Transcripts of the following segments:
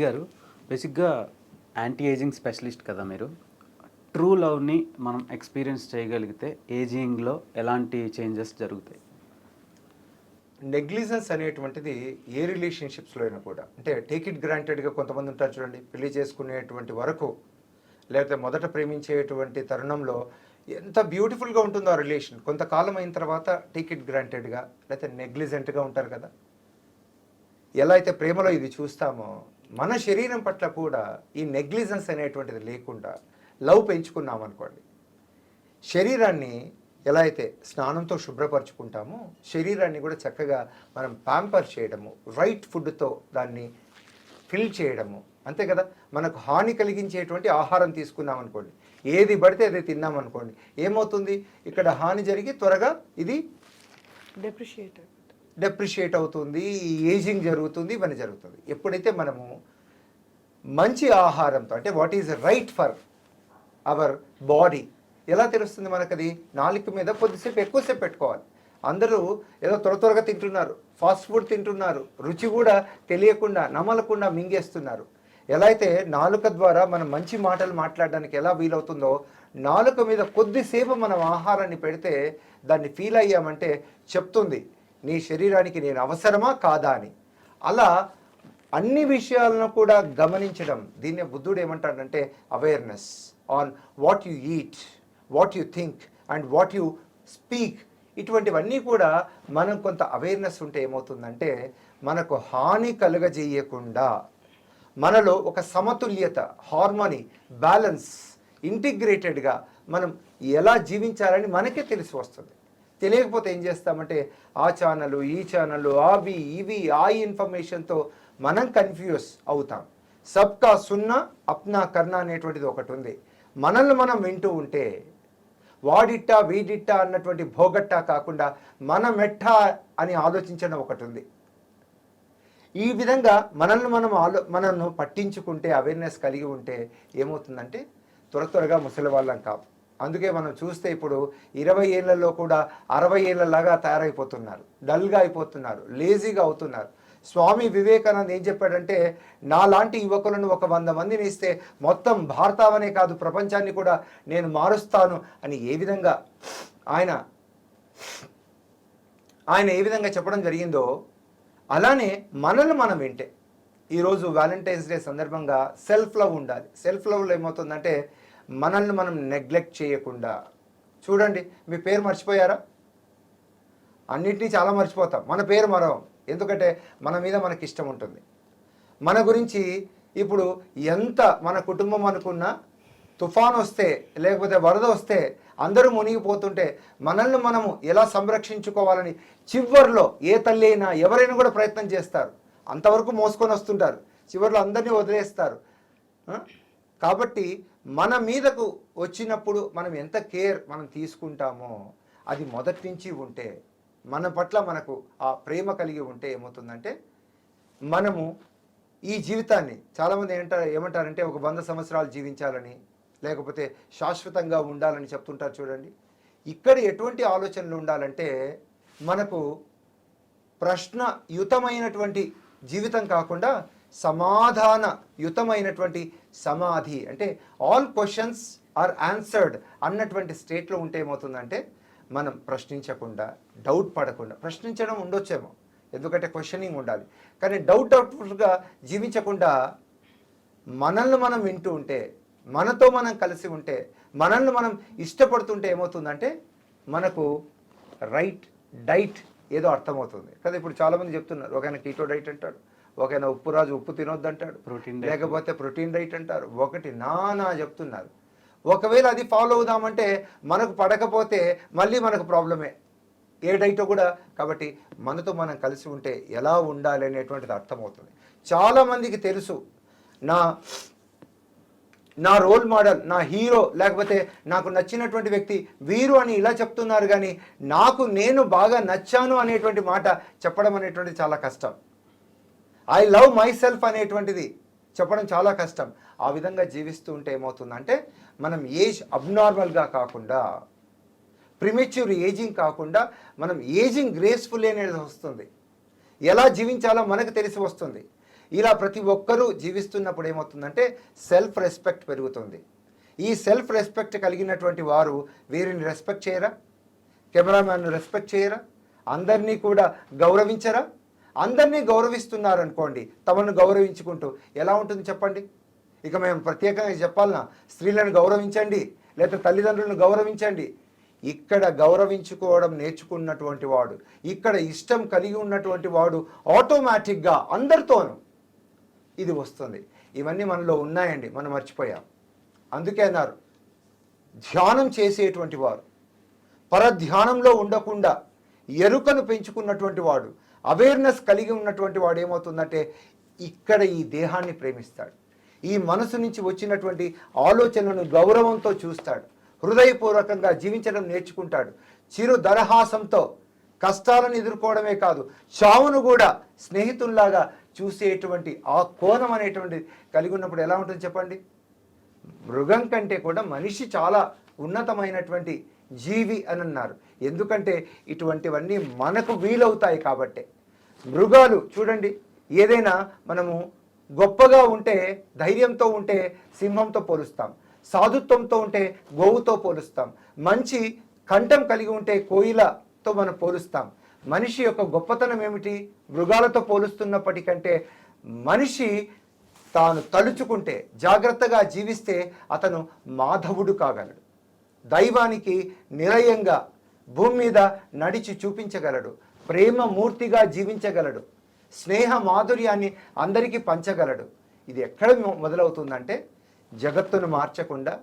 గారు బేసిక్‌గా anti ageing specialist కదా మీరు. ట్రూ లవ్‌ని మనం ఎక్స్‌పీరియన్స్ చేయగలిగితే ఏజింగ్‌లో ఎలాంటి చేంజెస్ జరుగుతాయి? నెగ్లిజెన్స్ అనేటువంటిది ఏ రిలేషన్షిప్స్లో అయినా కూడా అంటే టేక్ ఇట్ గ్రాంటెడ్గా కొంతమంది ఉంటారు చూడండి, పెళ్లి చేసుకునేటువంటి వరకు లేకపోతే మొదట ప్రేమించేటువంటి తరుణంలో ఎంత బ్యూటిఫుల్గా ఉంటుందో ఆ రిలేషన్, కొంతకాలం అయిన తర్వాత టేక్ ఇట్ గ్రాంటెడ్గా లేకపోతే నెగ్లిజెంట్గా ఉంటారు కదా. ఎలా అయితే ప్రేమలో ఇది చూస్తామో మన శరీరం పట్ల కూడా ఈ నెగ్లిజెన్స్ అనేటువంటిది లేకుండా లవ్ పెంచుకున్నాం అనుకోండి, శరీరాన్ని ఎలా అయితే స్నానంతో శుభ్రపరచుకుంటామో శరీరాన్ని కూడా చక్కగా మనం ప్యాంపర్ చేయడము, రైట్ ఫుడ్తో దాన్ని ఫిల్ చేయడము, అంతే కదా. మనకు హాని కలిగించేటువంటి ఆహారం తీసుకున్నాం అనుకోండి, ఏది పడితే అదే తిన్నాం అనుకోండి, ఏమవుతుంది, ఇక్కడ హాని జరిగి త్వరగా ఇది డెప్రిషియేట్ అవుతుంది, ఏజింగ్ జరుగుతుంది, ఇవన్నీ జరుగుతుంది. ఎప్పుడైతే మనము మంచి ఆహారంతో అంటే what is right for our body ఎలా తెలుస్తుంది మనకు, అది నాలుక మీద కొద్దిసేపు ఎక్కువసేపు పెట్టుకోవాలి. అందరూ ఏదో త్వరగా తింటున్నారు, ఫాస్ట్ ఫుడ్ తింటున్నారు, రుచి కూడా తెలియకుండా నమలకుండా మింగేస్తున్నారు. ఎలా అయితే నాలుక ద్వారా మనం మంచి మాటలు మాట్లాడడానికి ఎలా వీలవుతుందో నాలుక మీద కొద్దిసేపు మనం ఆహారాన్ని పెడితే దాన్ని ఫీల్ అయ్యామంటే చెప్తుంది నీ శరీరానికి నేను అవసరమా కాదా అని. అలా అన్ని విషయాలను కూడా గమనించడం, దీన్నే బుద్ధుడు ఏమంటాడంటే awareness on what you eat, what you think and what you speak. ఇటువంటివన్నీ కూడా మనం కొంత అవేర్నెస్ ఉంటే ఏమవుతుందంటే మనకు హాని కలుగజేయకుండా మనలో ఒక సమతుల్యత, హార్మోనీ, బ్యాలెన్స్, ఇంటిగ్రేటెడ్గా మనం ఎలా జీవించాలని మనకే తెలిసి వస్తుంది. తెలియకపోతే ఏం చేస్తామంటే ఆ ఛానల్, ఈ ఛానల్, అవి ఇవి ఆ ఇన్ఫర్మేషన్తో మనం కన్ఫ్యూజ్ అవుతాం. సబ్కా సున్నా అప్నా కర్నా అనేటువంటిది ఒకటి ఉంది. మనల్ని మనం వింటూ ఉంటే వాడిట్టా వీడిట్టా అన్నటువంటి భోగట్టా కాకుండా మన మెట్టా అని ఆలోచించడం ఒకటి ఉంది. ఈ విధంగా మనల్ని పట్టించుకుంటే, అవేర్నెస్ కలిగి ఉంటే ఏమవుతుందంటే త్వరగా ముసలి వాళ్ళం కాం. అందుకే మనం చూస్తే ఇప్పుడు 20 ఏళ్లలో కూడా 60 ఏళ్ళలాగా తయారైపోతున్నారు, డల్గా అయిపోతున్నారు, లేజీగా అవుతున్నారు. స్వామి వివేకానంద ఏం చెప్పాడంటే నాలాంటి యువకులను ఒక 100 మందిని ఇస్తే మొత్తం భారతావనే కాదు ప్రపంచాన్ని కూడా నేను మారుస్తాను అని ఆయన ఏ విధంగా చెప్పడం జరిగిందో అలానే మనల్ని మనం వింటే ఈరోజు వ్యాలంటైన్స్ డే సందర్భంగా సెల్ఫ్ లవ్ ఉండాలి. సెల్ఫ్ లవ్లో ఏమవుతుందంటే మనల్ని మనం నెగ్లెక్ట్ చేయకుండా, చూడండి మీ పేరు మర్చిపోయారా, అన్నింటినీ చాలా మర్చిపోతాం, మన పేరు మరవం. ఎందుకంటే మన మీద మనకి ఇష్టం ఉంటుంది. మన గురించి ఇప్పుడు ఎంత మన కుటుంబం అనుకున్నా తుఫాన్ వస్తే లేకపోతే వరద వస్తే అందరూ మునిగిపోతుంటే మనల్ని మనము ఎలా సంరక్షించుకోవాలని చివర్లో ఏ తల్లి అయినా ఎవరైనా కూడా ప్రయత్నం చేస్తారు. అంతవరకు మోసుకొని వస్తుంటారు, చివర్లో అందరినీ వదిలేస్తారు. కాబట్టి మన మీదకు వచ్చినప్పుడు మనం ఎంత కేర్ మనం తీసుకుంటామో అది మొదటి నుంచి ఉంటే, మన పట్ల మనకు ఆ ప్రేమ కలిగి ఉంటే ఏమవుతుందంటే మనము ఈ జీవితాన్ని, చాలామంది ఏమంటారంటే ఒక 100 సంవత్సరాలు జీవించాలని లేకపోతే శాశ్వతంగా ఉండాలని చెప్తుంటారు చూడండి. ఇక్కడ ఎటువంటి ఆలోచనలు ఉండాలంటే మనకు ప్రశ్నయుతమైనటువంటి జీవితం కాకుండా సమాధానయుతమైనటువంటి సమాధి, అంటే ఆల్ క్వశ్చన్స్ ఆర్ ఆన్సర్డ్ అన్నటువంటి స్టేట్లో ఉంటే ఏమవుతుందంటే మనం ప్రశ్నించకుండా, డౌట్ పడకుండా, ప్రశ్నించడం ఉండొచ్చేమో ఎందుకంటే క్వశ్చనింగ్ ఉండాలి, కానీ డౌట్ఫుల్గా జీవించకుండా మనల్ని మనం వింటూ ఉంటే, మనతో మనం కలిసి ఉంటే, మనల్ని మనం ఇష్టపడుతుంటే ఏమవుతుందంటే మనకు రైట్ డైట్ ఏదో అర్థమవుతుంది కదా. ఇప్పుడు చాలామంది చెప్తున్నారు, ఒకైనా కీటో డైట్ అంటాడు, ఒకైనా ఉప్పు తినొద్దు అంటాడు, లేకపోతే ప్రోటీన్ డైట్ అంటారు, ఒకటి నానా చెప్తున్నారు. ఒకవేళ అది ఫాలో అవుదామంటే మనకు పడకపోతే మళ్ళీ మనకు ప్రాబ్లమే, ఏ డైటో కూడా. కాబట్టి మనతో మనం కలిసి ఉంటే ఎలా ఉండాలి అనేటువంటిది అర్థమవుతుంది. చాలామందికి తెలుసు నా రోల్ మోడల్, నా హీరో, లేకపోతే నాకు నచ్చినటువంటి వ్యక్తి వీరు అని ఇలా చెప్తున్నారు, కానీ నేను బాగా నచ్చాను అనేటువంటి మాట చెప్పడం అనేటువంటిది చాలా కష్టం. ఐ లవ్ మై సెల్ఫ్ అనేటువంటిది చెప్పడం చాలా కష్టం. ఆ విధంగా జీవిస్తూ ఉంటే ఏమవుతుందంటే మనం ఏజ్ అబ్నార్మల్గా కాకుండా, ప్రిమెచ్యూర్ ఏజింగ్ కాకుండా మనం ఏజింగ్ గ్రేస్ఫుల్ అనేది వస్తుంది. ఎలా జీవించాలో మనకు తెలిసి వస్తుంది. ఇలా ప్రతి ఒక్కరూ జీవిస్తున్నప్పుడు ఏమవుతుందంటే సెల్ఫ్ రెస్పెక్ట్ పెరుగుతుంది. ఈ సెల్ఫ్ రెస్పెక్ట్ కలిగినటువంటి వారు వీరిని రెస్పెక్ట్ చేయరా? కెమెరామ్యాన్ను రెస్పెక్ట్ చేయరా? అందరినీ కూడా గౌరవించరా? అందరినీ గౌరవిస్తున్నారనుకోండి, తమను గౌరవించుకుంటూ ఎలా ఉంటుంది చెప్పండి? ఇక మేము ప్రత్యేకంగా చెప్పాలన్నా, స్త్రీలను గౌరవించండి, లేదా తల్లిదండ్రులను గౌరవించండి. ఇక్కడ గౌరవించుకోవడం నేర్చుకున్నటువంటి వాడు, ఇక్కడ ఇష్టం కలిగి ఉన్నటువంటి వాడు ఆటోమేటిక్గా అందరితోనూ ఇది వస్తుంది. ఇవన్నీ మనలో ఉన్నాయండి, మనం మర్చిపోయాం. అందుకే అన్నారు, ధ్యానం చేసేటువంటి వారు, పరధ్యానంలో ఉండకుండా ఎరుకను పెంచుకున్నటువంటి వాడు, అవేర్నెస్ కలిగి ఉన్నటువంటి వాడు ఏమవుతుందంటే ఇక్కడ ఈ దేహాన్ని ప్రేమిస్తాడు, ఈ మనసు నుంచి వచ్చినటువంటి ఆలోచనలను గౌరవంతో చూస్తాడు, హృదయపూర్వకంగా జీవించడం నేర్చుకుంటాడు, చిరు దరహాసంతో కష్టాలను ఎదుర్కోవడమే కాదు, చావును కూడా స్నేహితుల్లాగా చూసేటువంటి ఆ కోణం అనేటువంటిది కలిగి ఉన్నప్పుడు ఎలా ఉంటుంది చెప్పండి? మృగం కంటే కూడా మనిషి చాలా ఉన్నతమైనటువంటి జీవి అని అన్నారు. ఎందుకంటే ఇటువంటివన్నీ మనకు వీలవుతాయి కాబట్టే. మృగాలు చూడండి, ఏదైనా మనము గొప్పగా ఉంటే, ధైర్యంతో ఉంటే సింహంతో పోలుస్తాం, సాధుత్వంతో ఉంటే గోవుతో పోలుస్తాం, మంచి కంఠం కలిగి ఉంటే కోయిలతో మనం పోలుస్తాం. మనిషి యొక్క గొప్పతనం ఏమిటి? మృగాలతో పోలుస్తున్నప్పటికంటే మనిషి తాను తలుచుకుంటే, జాగ్రత్తగా జీవిస్తే అతను మాధవుడు కాగలడు, దైవానికి నిలయంగా భూమి మీద నడిచి చూపించగలడు, ప్రేమ మూర్తిగా జీవించగలడు, స్నేహ మాధుర్యాన్ని అందరికీ పంచగలడు. ఇది ఎక్కడ మొదలవుతుందంటే జగత్తును మార్చకుండా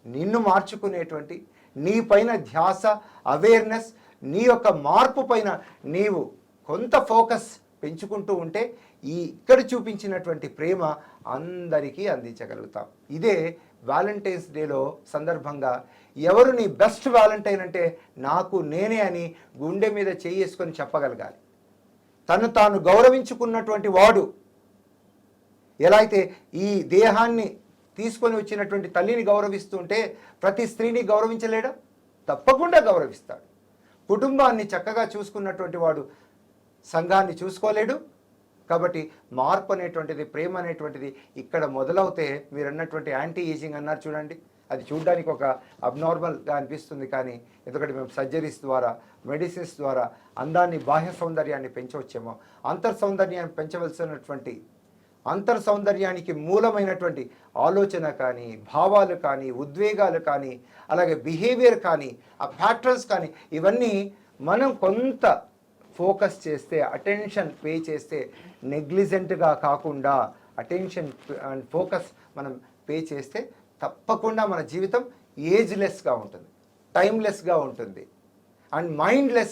నిన్ను మార్చుకునేటువంటి నీ పైన ధ్యాస, అవేర్నెస్, నీ యొక్క మార్పు పైన నీవు కొంత ఫోకస్ పెంచుకుంటూ ఉంటే ఇక్కడ చూపించినటువంటి ప్రేమ అందరికీ అందించగలుగుతాం. ఇదే వ్యాలంటైన్స్ డేలో సందర్భంగా ఎవరు నీ బెస్ట్ వ్యాలంటైన్ అంటే నాకు నేనే అని గుండె మీద చేసుకొని చెప్పగలగాలి. తను తాను గౌరవించుకున్నటువంటి వాడు ఎలా అయితే ఈ దేహాన్ని తీసుకొని వచ్చినటువంటి తల్లిని గౌరవిస్తుంటే ప్రతి స్త్రీని గౌరవించలేడా? తప్పకుండా గౌరవిస్తాడు. కుటుంబాన్ని చక్కగా చూసుకున్నటువంటి వాడు సంఘాన్ని చూసుకోలేడు. కాబట్టి మార్పు అనేటువంటిది, ప్రేమ అనేటువంటిది ఇక్కడ మొదలవుతే మీరు అన్నటువంటి యాంటీ ఏజింగ్ అన్నారు చూడండి, అది చూడడానికి ఒక అబ్నార్మల్గా అనిపిస్తుంది. కానీ ఎందుకంటే మేము సర్జరీస్ ద్వారా, మెడిసిన్స్ ద్వారా అందాన్ని, బాహ్య సౌందర్యాన్ని పెంచవచ్చేమో, అంతర్ సౌందర్యాన్ని పెంచవలసినటువంటి అంతర్ సౌందర్యానికి మూలమైనటువంటి ఆలోచన కానీ, భావాలు కానీ, ఉద్వేగాలు కానీ, అలాగే బిహేవియర్ కానీ, ఆ ప్యాటర్న్స్ కానీ, ఇవన్నీ మనం కొంత ఫోకస్ చేస్తే, అటెన్షన్ పే చేస్తే, నెగ్లిజెంట్గా కాకుండా అటెన్షన్ అండ్ ఫోకస్ మనం పే చేస్తే తప్పకుండా మన జీవితం ఏజ్లెస్గా ఉంటుంది, టైమ్లెస్గా ఉంటుంది అండ్ మైండ్లెస్